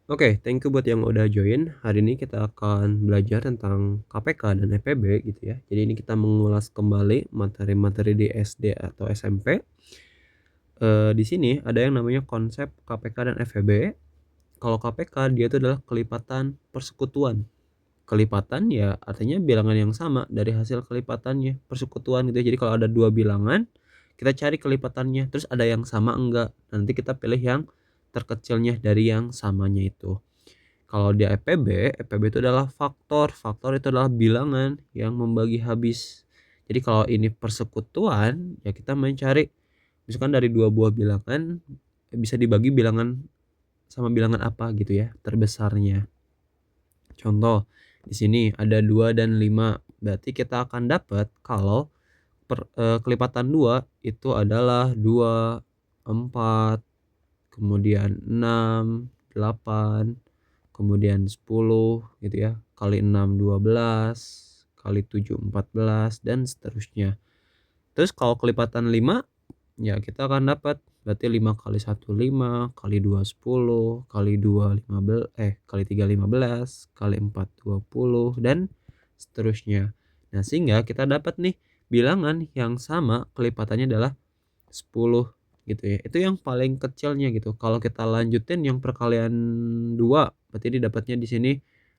Oke, thank you buat yang udah join. Hari ini kita akan belajar tentang KPK dan EPB gitu ya. Jadi ini kita mengulas kembali materi-materi di SD atau SMP. Di sini ada yang namanya konsep KPK dan EPB. Kalau KPK dia itu adalah kelipatan persekutuan. Kelipatan ya artinya bilangan yang sama dari hasil kelipatannya, persekutuan gitu ya. Jadi kalau ada dua bilangan, kita cari kelipatannya, terus ada yang sama enggak. Nanti kita pilih yang terkecilnya dari yang samanya itu. Kalau di EPB itu adalah faktor. Faktor itu adalah bilangan yang membagi habis. Jadi kalau ini persekutuan, ya kita mencari misalkan dari dua buah bilangan bisa dibagi bilangan sama bilangan apa gitu ya, terbesarnya. Contoh, di sini ada 2 dan 5. Berarti kita akan dapat kalau kelipatan 2 itu adalah 2, 4, kemudian 6, 8, kemudian 10 gitu ya, kali 6 12, kali 7 14 dan seterusnya. Terus kalau kelipatan 5 ya kita akan dapat berarti 5 kali 1 5, kali 2 10, kali 2 15, kali 3 15, kali 4 20 dan seterusnya. Nah, sehingga kita dapat nih bilangan yang sama kelipatannya adalah 10 gitu ya. Itu yang paling kecilnya gitu. Kalau kita lanjutin yang perkalian 2, berarti ini dapatnya di sini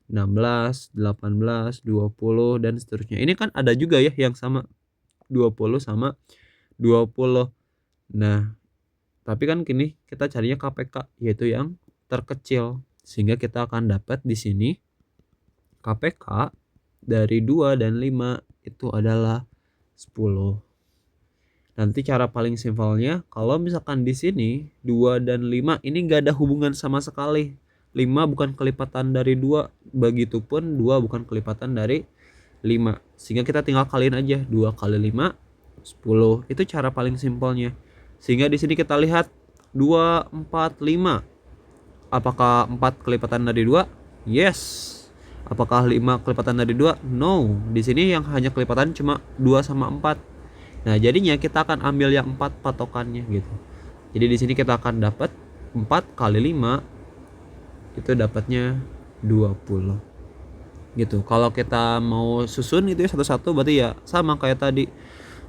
16, 18, 20 dan seterusnya. Ini kan ada juga ya yang sama 20 sama 20. Nah, tapi kan kini kita carinya KPK yaitu yang terkecil. Sehingga kita akan dapat di sini KPK dari 2 dan 5 itu adalah 10. Nanti cara paling simpelnya kalau misalkan di sini 2 dan 5 ini enggak ada hubungan sama sekali. 5 bukan kelipatan dari 2, begitupun 2 bukan kelipatan dari 5. Sehingga kita tinggal kaliin aja 2 kali 5 10. Itu cara paling simpelnya. Sehingga di sini kita lihat 2 4 5. Apakah 4 kelipatan dari 2? Yes. Apakah 5 kelipatan dari 2? No. Di sini yang hanya kelipatan cuma 2 sama 4. Nah, jadinya kita akan ambil yang 4 patokannya gitu. Jadi di sini kita akan dapat 4 kali 5 itu dapatnya 20. Gitu. Kalau kita mau susun itu ya satu-satu berarti ya sama kayak tadi.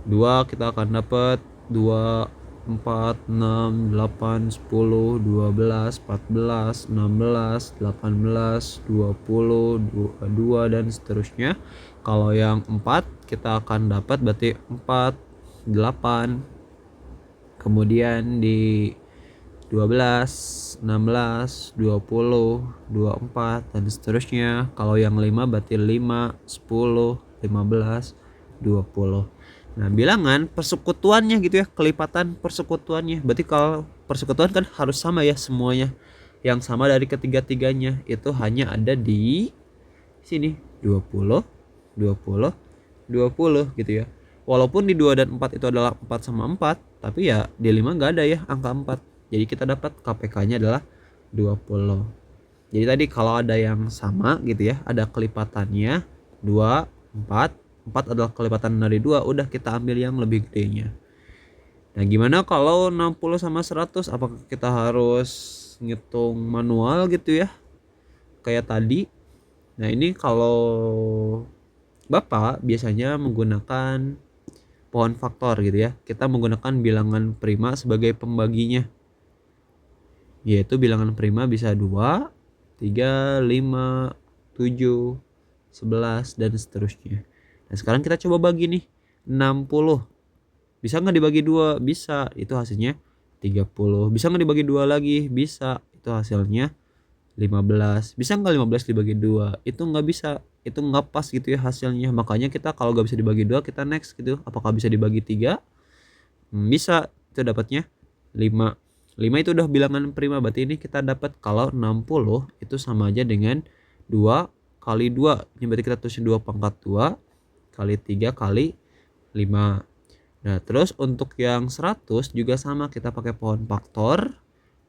2 kita akan dapat 2 4 6 8 10 12 14 16 18 20 22 dan seterusnya. Kalau yang 4 kita akan dapat berarti 4 8, kemudian di 12, 16, 20, 24 dan seterusnya. Kalau yang 5 berarti 5, 10, 15, 20. Nah, bilangan persekutuannya gitu ya, kelipatan persekutuannya. Berarti kalau persekutuan kan harus sama ya semuanya. Yang sama dari ketiga-tiganya itu hanya ada di sini 20, 20, 20 gitu ya. Walaupun di 2 dan 4 itu adalah 4 sama 4, tapi ya di 5 enggak ada ya angka 4. Jadi kita dapat KPK-nya adalah 20. Jadi tadi kalau ada yang sama gitu ya, ada kelipatannya 2, 4, 4 adalah kelipatan dari 2, udah kita ambil yang lebih gedenya. Nah, gimana kalau 60 sama 100? Apakah kita harus ngitung manual gitu ya? Kayak tadi. Nah, ini kalau Bapak biasanya menggunakan pohon faktor gitu ya. Kita menggunakan bilangan prima sebagai pembaginya. Yaitu bilangan prima bisa 2, 3, 5, 7, 11 dan seterusnya. Nah, sekarang kita coba bagi nih. 60. Bisa nggak dibagi 2? Bisa. Itu hasilnya 30. Bisa nggak dibagi 2 lagi? Bisa. Itu hasilnya 15. Bisa nggak 15 dibagi 2? Itu nggak bisa. Itu nggak pas gitu ya hasilnya. Makanya kita kalau nggak bisa dibagi 2 kita next gitu. Apakah bisa dibagi 3? Bisa. Itu dapatnya 5. 5 itu udah bilangan prima. Berarti ini kita dapat kalau 60 itu sama aja dengan 2 kali 2. Ini berarti kita tulisnya 2 pangkat 2 kali 3 kali 5. Nah, terus untuk yang 100 juga sama, kita pakai pohon faktor.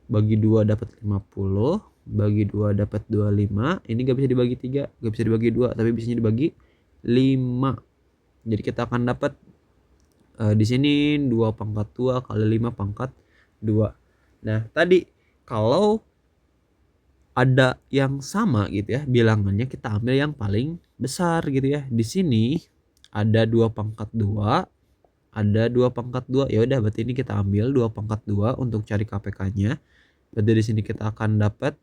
Bagi 2 dapat 50, bagi 2 dapat 25. Ini gak bisa dibagi 3, gak bisa dibagi 2, tapi bisanya dibagi 5. Jadi kita akan dapat di sini 2 pangkat 2 kali 5 pangkat 2. Nah, tadi kalau ada yang sama gitu ya bilangannya, kita ambil yang paling besar gitu ya. Di sini ada 2/2, ada 2/2. Ya udah berarti ini kita ambil 2/2 untuk cari KPK-nya. Berarti di sini kita akan dapat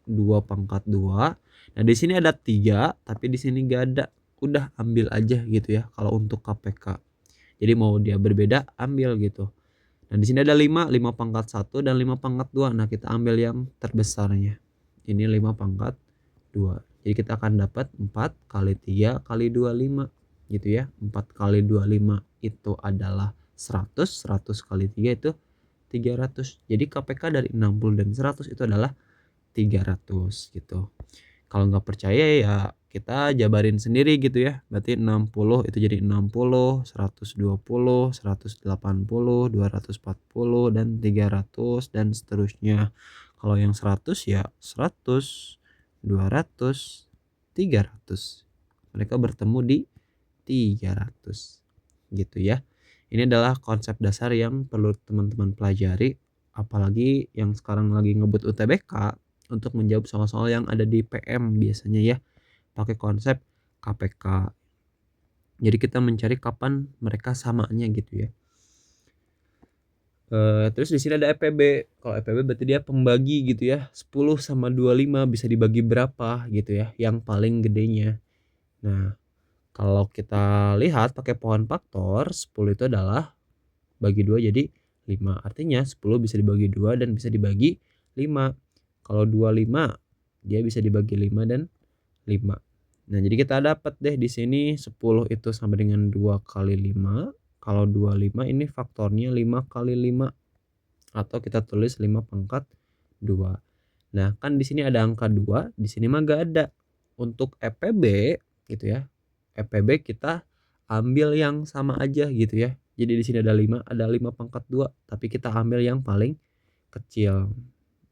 2/2. Nah, di sini ada 3, tapi di sini gak ada. Udah ambil aja gitu ya kalau untuk KPK. Jadi mau dia berbeda ambil gitu. Nah, di sini ada 5, 5/1 dan 5/2. Nah, kita ambil yang terbesarnya. Ini 5/2. Jadi kita akan dapat 4 kali 3 kali 2, 5 gitu ya. 4 kali 2, 5 itu adalah 100. 100 kali 3 itu 300. Jadi KPK dari 60 dan 100 itu adalah 300 gitu. Kalau nggak percaya ya kita jabarin sendiri gitu ya. Berarti 60 itu jadi 60, 120, 180, 240 dan 300 dan seterusnya. Kalau yang 100 ya 100, 200, 300. Mereka bertemu di 300 gitu ya. Ini adalah konsep dasar yang perlu teman-teman pelajari, apalagi yang sekarang lagi ngebut UTBK untuk menjawab soal-soal yang ada di PM biasanya ya, pakai konsep KPK. Jadi kita mencari kapan mereka samanya gitu ya. Terus di sini ada EPB. Kalau EPB berarti dia pembagi gitu ya. 10 sama 25 bisa dibagi berapa gitu ya, yang paling gedenya. Nah, kalau kita lihat pakai pohon faktor, 10 itu adalah bagi 2 jadi 5. Artinya 10 bisa dibagi 2 dan bisa dibagi 5. Kalau 25 dia bisa dibagi 5 dan 5. Nah, jadi kita dapat deh di sini 10 itu sama dengan 2 kali 5. Kalau 25 ini faktornya 5 kali 5 atau kita tulis 5/2. Nah, kan di sini ada angka 2, di sini mah gak ada. Untuk EPB gitu ya. EPB kita ambil yang sama aja gitu ya. Jadi di sini ada 5, ada 5/2, tapi kita ambil yang paling kecil.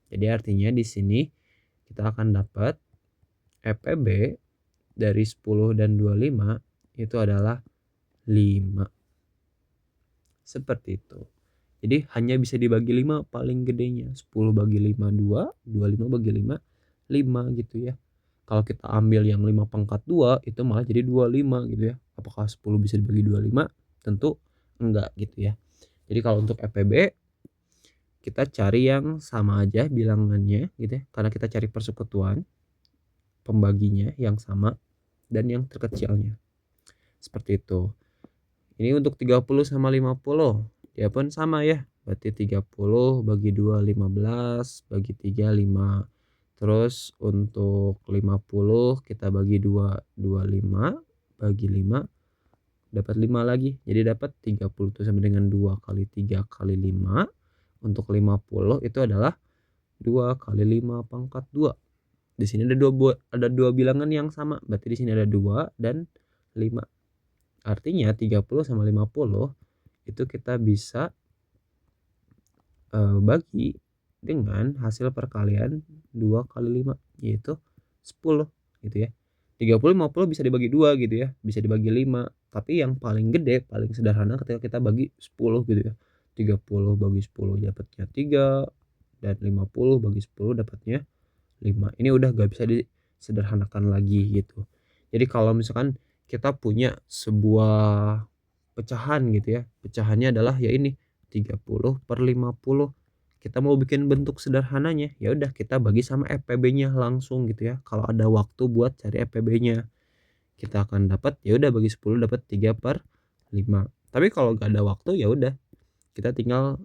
Jadi artinya di sini kita akan dapat EPB dari 10 dan 25 itu adalah 5. Seperti itu. Jadi hanya bisa dibagi 5 paling gedenya. 10 bagi 5 2, 25 bagi 5 5 gitu ya. Kalau kita ambil yang 5/2 itu malah jadi 25 gitu ya. Apakah 10 bisa dibagi 25? Tentu enggak gitu ya. Jadi kalau untuk EPB kita cari yang sama aja bilangannya gitu ya. Karena kita cari persekutuan pembaginya yang sama dan yang terkecilnya. Seperti itu. Ini untuk 30 sama 50. Dia pun sama ya. Berarti 30 bagi 2 15, bagi 3 5. Terus untuk 50 kita bagi 2 25, bagi 5 dapat 5 lagi. Jadi dapat 30 itu sama dengan 2 kali 3 kali 5. Untuk 50 itu adalah 2 kali 5/2. Di sini ada dua bilangan yang sama. Berarti di sini ada 2 dan 5. Artinya 30 sama 50 itu kita bisa bagi dengan hasil perkalian 2 kali 5 yaitu 10 gitu ya. 30 50 bisa dibagi 2 gitu ya, bisa dibagi 5, tapi yang paling gede, paling sederhana ketika kita bagi 10 gitu ya. 30 bagi 10 dapatnya 3 dan 50 bagi 10 dapatnya 5. Ini udah gak bisa disederhanakan lagi gitu. Jadi kalau misalkan kita punya sebuah pecahan gitu ya, pecahannya adalah ya ini 30/50. Kita mau bikin bentuk sederhananya, ya udah kita bagi sama EPB-nya langsung gitu ya. Kalau ada waktu buat cari EPB-nya, kita akan dapat ya udah bagi 10 dapat 3/5. Tapi kalau gak ada waktu ya udah kita tinggal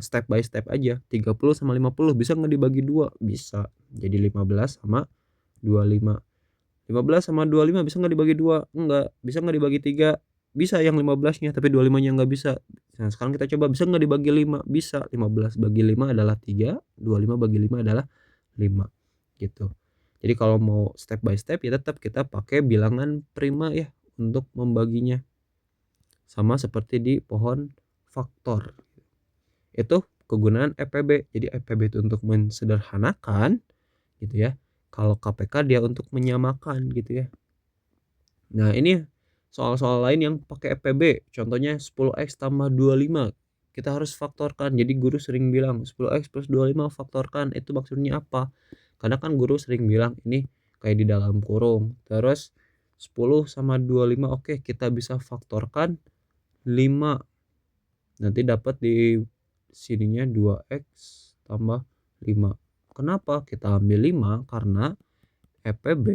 step by step aja. 30 sama 50 bisa nggak dibagi 2? Bisa. Jadi 15 sama 25. 15 sama 25 bisa nggak dibagi 2? Enggak. Bisa nggak dibagi 3? Bisa yang 15-nya, tapi 25-nya nggak bisa. Nah, sekarang kita coba bisa nggak dibagi 5? Bisa. 15 bagi 5 adalah 3, 25 bagi 5 adalah 5 gitu. Jadi kalau mau step by step ya tetap kita pakai bilangan prima ya untuk membaginya. Sama seperti di pohon faktor. Itu kegunaan EPB. Jadi EPB itu untuk mensederhanakan gitu ya. Kalau KPK dia untuk menyamakan gitu ya. Nah, ini soal-soal lain yang pakai EPB. Contohnya 10x tambah 25. Kita harus faktorkan. Jadi guru sering bilang 10x plus 25 faktorkan. Itu maksudnya apa? Karena kan guru sering bilang ini kayak di dalam kurung, terus 10 sama 25 oke kita bisa faktorkan 5, nanti dapat di sininya 2x tambah 5. Kenapa kita ambil 5? Karena EPB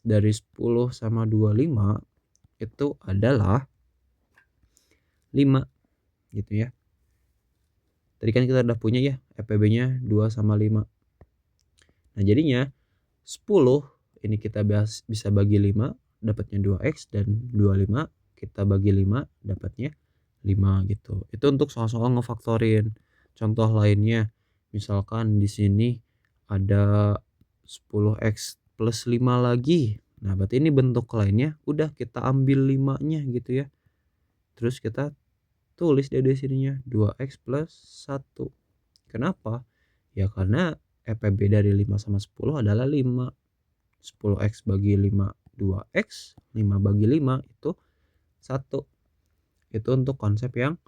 dari 10 sama 25 itu adalah 5 gitu ya. Tadi kan kita udah punya ya EPB-nya 2 sama 5. Nah jadinya 10 ini kita bisa bagi 5 dapatnya 2x, dan 25 kita bagi 5 dapatnya 5 gitu. Itu untuk soal-soal ngefaktorin. Contoh lainnya misalkan di sini ada 10x plus 5 lagi. Nah berarti ini bentuk lainnya udah kita ambil 5-nya gitu ya. Terus kita tulis deh di sininya 2x plus 1. Kenapa? Ya karena EPB dari 5 sama 10 adalah 5. 10x bagi 5 2x, 5 bagi 5 itu 1. Itu untuk konsep yang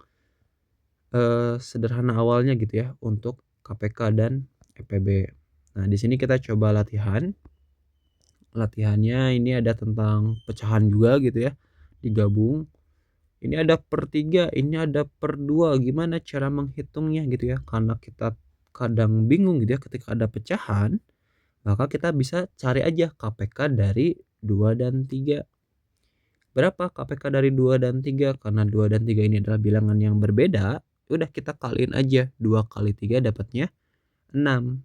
sederhana awalnya gitu ya untuk KPK dan EPB. Nah, di sini kita coba latihan. Latihannya ini ada tentang pecahan juga gitu ya. Digabung. Ini ada per 3, ini ada per 2. Gimana cara menghitungnya gitu ya? Karena kita kadang bingung gitu ya ketika ada pecahan, maka kita bisa cari aja KPK dari 2 dan 3. Berapa KPK dari 2 dan 3? Karena 2 dan 3 ini adalah bilangan yang berbeda, udah kita kaliin aja. 2 kali 3 dapatnya 6.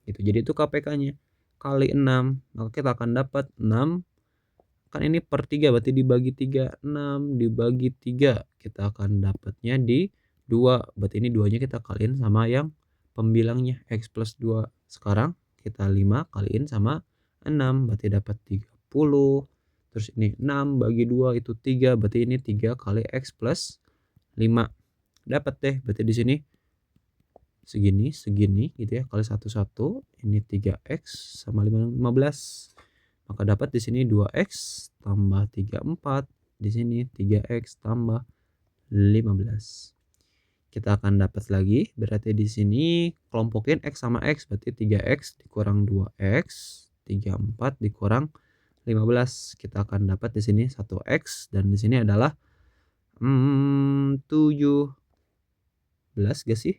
Gitu. Jadi itu KPK-nya. Kali 6, maka kita akan dapat 6. Kan ini per 3 berarti dibagi 3. 6 dibagi 3. Kita akan dapatnya di 2. Berarti ini 2-nya kita kaliin sama yang pembilangnya x plus 2. Sekarang kita 5 kaliin sama 6 berarti dapat 30. Terus ini 6 bagi 2 itu 3, berarti ini 3 kali x plus 5. Dapat deh, berarti di sini segini gitu ya, kali 1 ini 3x sama 15. Maka dapat di sini 2x tambah 3 4, di sini 3x tambah 15. Kita akan dapat lagi, berarti di sini kelompokin x sama x, berarti 3x dikurang 2x, 34 dikurang 15. Kita akan dapat di sini 1x, dan di sini adalah 17 gak sih?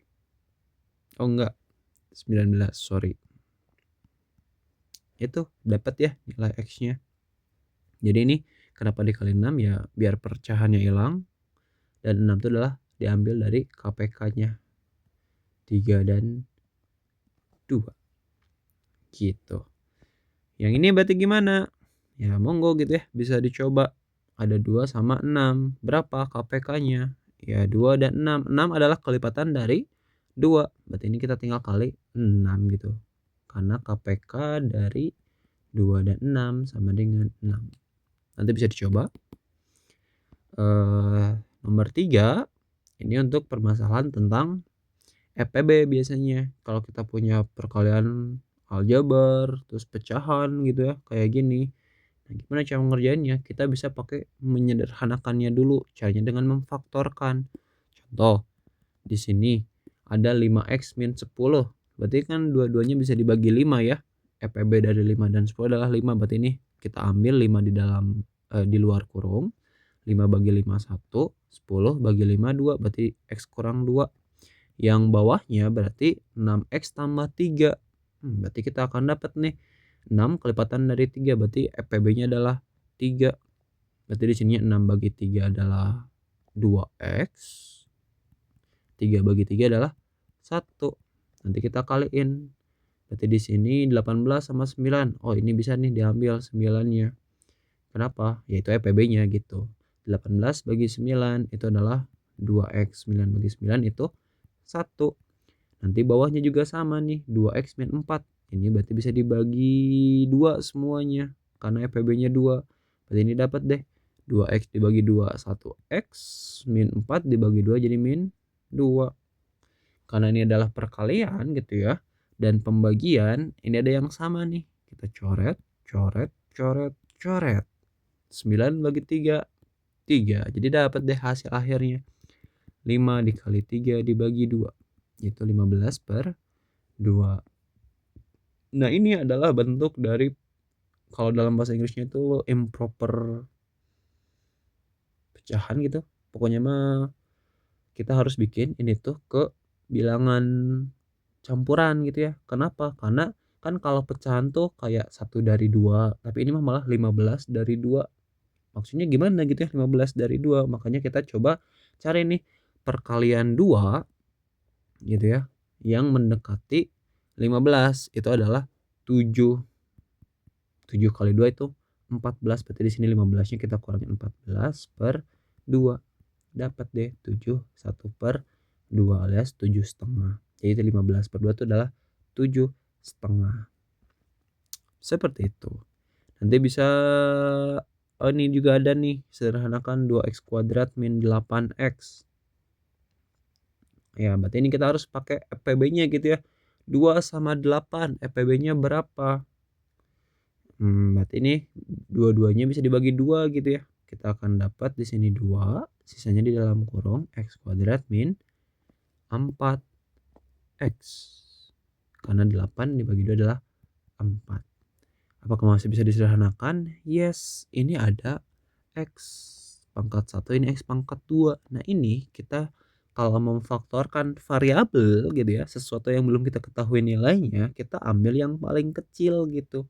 Oh enggak, 19, sorry. Itu dapat ya nilai x-nya. Jadi ini kenapa dikali 6 ya biar pecahannya hilang, dan 6 itu adalah diambil dari KPK-nya 3 dan 2 gitu. Yang ini berarti gimana? Ya monggo gitu ya, bisa dicoba. Ada 2 sama 6. Berapa KPK-nya? Ya 2 dan 6. 6 adalah kelipatan dari 2. Berarti ini kita tinggal kali 6 gitu. Karena KPK dari 2 dan 6 sama dengan 6. Nanti bisa dicoba. Nomor 3 ini untuk permasalahan tentang EPB biasanya. Kalau kita punya perkalian aljabar, terus pecahan gitu ya, kayak gini. Nah, gimana cara mengerjainnya? Kita bisa pakai menyederhanakannya dulu, caranya dengan memfaktorkan. Contoh, di sini ada 5x min 10. Berarti kan dua-duanya bisa dibagi 5 ya. EPB dari 5 dan 10 adalah 5. Berarti ini kita ambil 5 di dalam di luar kurung. 5 bagi 5 1, 10 bagi 5 2, berarti x kurang 2. Yang bawahnya berarti 6x tambah 3. Berarti kita akan dapat nih 6 kelipatan dari 3, berarti EPB-nya adalah 3. Berarti di sini 6 bagi 3 adalah 2x. 3 bagi 3 adalah 1. Nanti kita kaliin. Berarti di sini 18 sama 9. Oh, ini bisa nih diambil 9-nya. Kenapa? Yaitu EPB-nya gitu. 18 bagi 9 itu adalah 2x. 9 bagi 9 itu 1. Nanti bawahnya juga sama nih, 2x min 4. Ini berarti bisa dibagi 2 semuanya karena EPB-nya 2. Berarti ini dapat deh 2x dibagi 2 1x, min 4 dibagi 2 jadi min 2. Karena ini adalah perkalian gitu ya, dan pembagian ini ada yang sama nih. Kita coret, coret, coret, coret. 9 bagi 3 3. Jadi dapat deh hasil akhirnya 5 dikali 3 dibagi 2, itu 15/2. Nah, ini adalah bentuk dari, kalau dalam bahasa Inggrisnya itu improper pecahan gitu. Pokoknya mah kita harus bikin ini tuh ke bilangan campuran gitu ya. Kenapa? Karena kan kalau pecahan tuh kayak 1/2, tapi ini mah malah 15/2. Maksudnya gimana gitu ya 15/2? Makanya kita coba cari nih perkalian 2 gitu ya, yang mendekati 15, itu adalah 7. 7 kali 2 itu 14, berarti di sini 15-nya kita kurangin 14/2. Dapat deh 7 1/2 alias 7,5. Jadi itu 15/2 itu adalah 7,5. Seperti itu. Nanti bisa, oh ini juga ada nih, sederhanakan 2x² min 8x. Ya, berarti ini kita harus pakai EPB-nya gitu ya. 2 sama 8, EPB-nya berapa? Berarti ini dua-duanya bisa dibagi 2 gitu ya. Kita akan dapat di sini 2, sisanya di dalam kurung x² min 4x. Karena 8 dibagi 2 adalah 4. Apakah masih bisa disederhanakan? Yes, ini ada x pangkat 1, ini x pangkat 2. Nah, ini kita kalau memfaktorkan variabel gitu ya, sesuatu yang belum kita ketahui nilainya, kita ambil yang paling kecil gitu.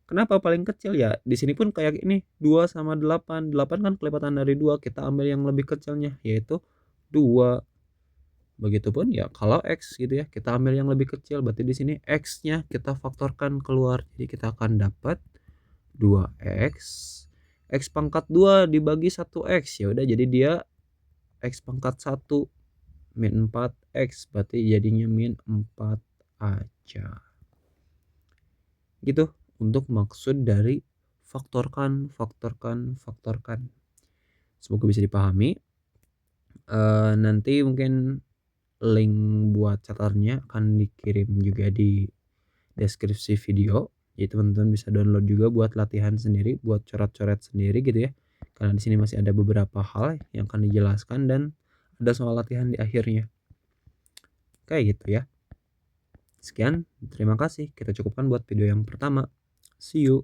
Kenapa paling kecil? Ya, di sini pun kayak ini 2 sama 8. 8 kan kelipatan dari 2, kita ambil yang lebih kecilnya yaitu 2. Begitupun ya kalau x gitu ya, kita ambil yang lebih kecil, berarti di sini x-nya kita faktorkan keluar. Jadi kita akan dapat 2x, x pangkat 2 dibagi 1x, ya udah jadi dia x pangkat 1 min 4x, berarti jadinya min 4 aja. Gitu untuk maksud dari faktorkan. Semoga bisa dipahami. Nanti mungkin link buat catatannya akan dikirim juga di deskripsi video. Jadi teman-teman bisa download juga buat latihan sendiri, buat coret-coret sendiri gitu ya. Karena di sini masih ada beberapa hal yang akan dijelaskan dan ada soal latihan di akhirnya. Kayak gitu ya. Sekian, terima kasih. Kita cukupkan buat video yang pertama. See you.